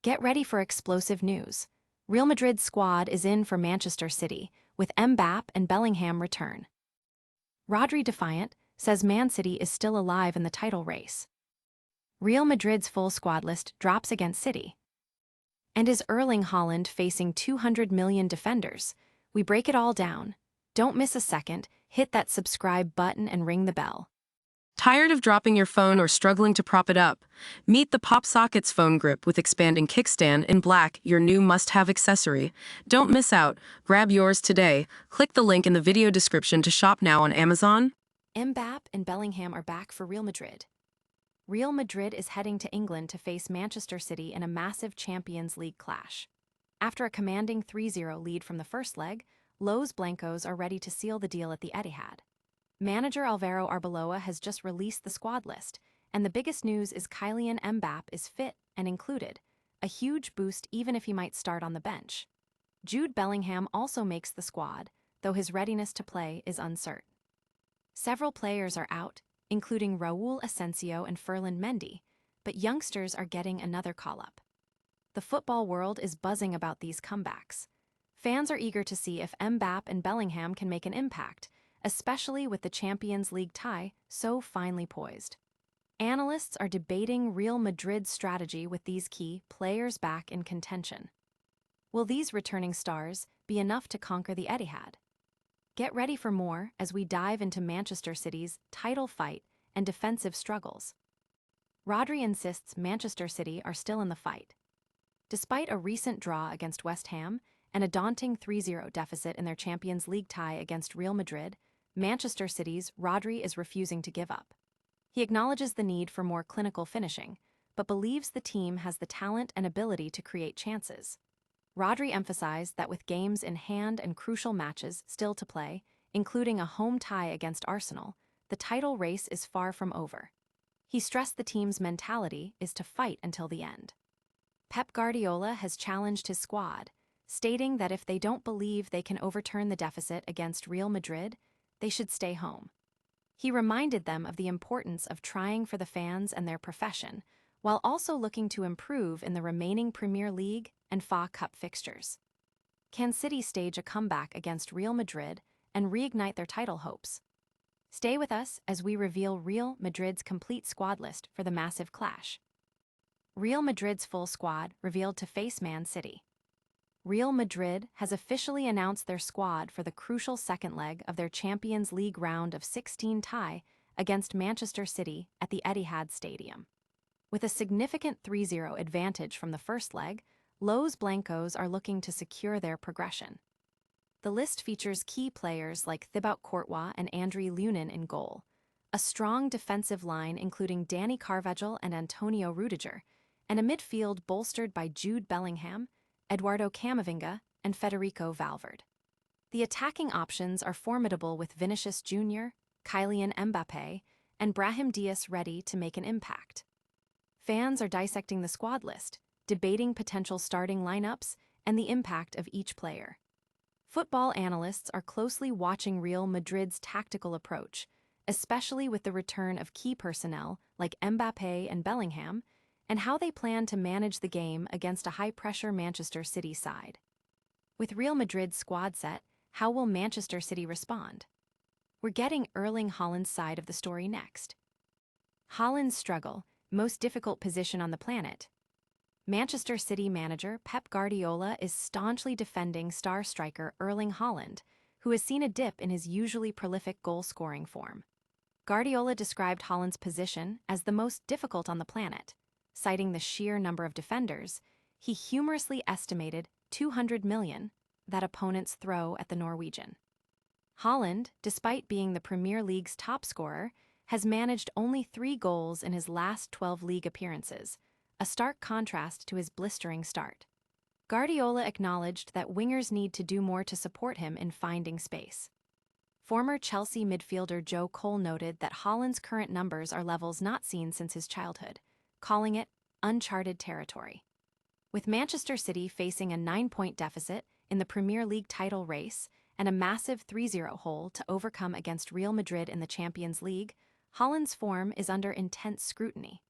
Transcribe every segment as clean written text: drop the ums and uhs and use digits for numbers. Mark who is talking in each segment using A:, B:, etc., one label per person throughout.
A: Get ready for explosive news. Real Madrid's squad is in for Manchester City, with Mbappe and Bellingham return. Rodri defiant says Man City is still alive in the title race. Real Madrid's full squad list drops against City. And is Erling Haaland facing 200 million defenders? We break it all down. Don't miss a second, hit that subscribe button and ring the bell.
B: Tired of dropping your phone or struggling to prop it up? Meet the Pop Sockets phone grip with expanding kickstand in black, your new must-have accessory. Don't miss out. Grab yours today. Click the link in the video description to shop now on Amazon.
A: Mbappe and Bellingham are back for Real Madrid. Real Madrid is heading to England to face Manchester City in a massive Champions League clash. After a commanding 3-0 lead from the first leg, Los Blancos are ready to seal the deal at the Etihad. Manager Alvaro Arbeloa has just released the squad list, and the biggest news is Kylian Mbappe is fit and included, a huge boost even if he might start on the bench. Jude Bellingham also makes the squad, though his readiness to play is uncertain. Several players are out, including Raúl Asensio and Ferland Mendy, but youngsters are getting another call-up. The football world is buzzing about these comebacks. Fans are eager to see if Mbappe and Bellingham can make an impact, especially with the Champions League tie so finely poised. Analysts are debating Real Madrid's strategy with these key players back in contention. Will these returning stars be enough to conquer the Etihad? Get ready for more as we dive into Manchester City's title fight and defensive struggles. Rodri insists Manchester City are still in the fight. Despite a recent draw against West Ham and a daunting 3-0 deficit in their Champions League tie against Real Madrid, Manchester City's Rodri is refusing to give up. He acknowledges the need for more clinical finishing, but believes the team has the talent and ability to create chances. Rodri emphasized that with games in hand and crucial matches still to play, including a home tie against Arsenal, the title race is far from over. He stressed the team's mentality is to fight until the end. Pep Guardiola has challenged his squad, stating that if they don't believe they can overturn the deficit against Real Madrid, they should stay home. He reminded them of the importance of trying for the fans and their profession, while also looking to improve in the remaining Premier League and FA Cup fixtures. Can City stage a comeback against Real Madrid and reignite their title hopes? Stay with us as we reveal Real Madrid's complete squad list for the massive clash. Real Madrid's full squad revealed to face Man City. Real Madrid has officially announced their squad for the crucial second leg of their Champions League round of 16 tie against Manchester City at the Etihad Stadium. With a significant 3-0 advantage from the first leg, Los Blancos are looking to secure their progression. The list features key players like Thibaut Courtois and Andriy Lunin in goal, a strong defensive line including Dani Carvajal and Antonio Rudiger, and a midfield bolstered by Jude Bellingham, Eduardo Camavinga, and Federico Valverde. The attacking options are formidable with Vinicius Jr., Kylian Mbappe, and Brahim Diaz ready to make an impact. Fans are dissecting the squad list, debating potential starting lineups and the impact of each player. Football analysts are closely watching Real Madrid's tactical approach, especially with the return of key personnel like Mbappe and Bellingham, and how they plan to manage the game against a high-pressure Manchester City side. With Real Madrid's squad set, how will Manchester City respond? We're getting Erling Haaland's side of the story next. Haaland's struggle, most difficult position on the planet. Manchester City manager Pep Guardiola is staunchly defending star striker Erling Haaland, who has seen a dip in his usually prolific goal-scoring form. Guardiola described Haaland's position as the most difficult on the planet. Citing the sheer number of defenders, he humorously estimated 200 million that opponents throw at the Norwegian. Haaland, despite being the Premier League's top scorer, has managed only 3 goals in his last 12 league appearances, a stark contrast to his blistering start. Guardiola acknowledged that wingers need to do more to support him in finding space. Former Chelsea midfielder Joe Cole noted that Haaland's current numbers are levels not seen since his childhood, calling it uncharted territory. With Manchester City facing a 9-point deficit in the Premier League title race and a massive 3-0 hole to overcome against Real Madrid in the Champions League, Haaland's form is under intense scrutiny.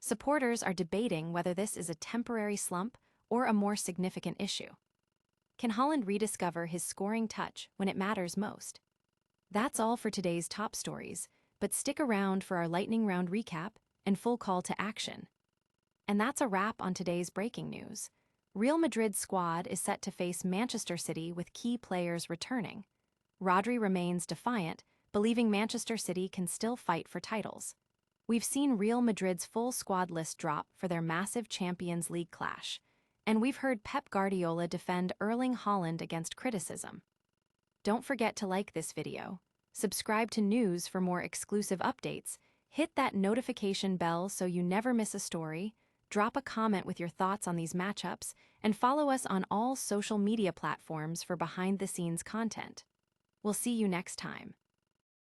A: Supporters are debating whether this is a temporary slump or a more significant issue. Can Haaland rediscover his scoring touch when it matters most? That's all for today's top stories, but stick around for our lightning round recap and full call to action. And that's a wrap on today's breaking news. Real Madrid's squad is set to face Manchester City with key players returning. Rodri remains defiant, believing Manchester City can still fight for titles. We've seen Real Madrid's full squad list drop for their massive Champions League clash, and we've heard Pep Guardiola defend Erling Haaland against criticism. Don't forget to like this video, subscribe to news for more exclusive updates, hit that notification bell so you never miss a story, drop a comment with your thoughts on these matchups, and follow us on all social media platforms for behind-the-scenes content. We'll see you next time.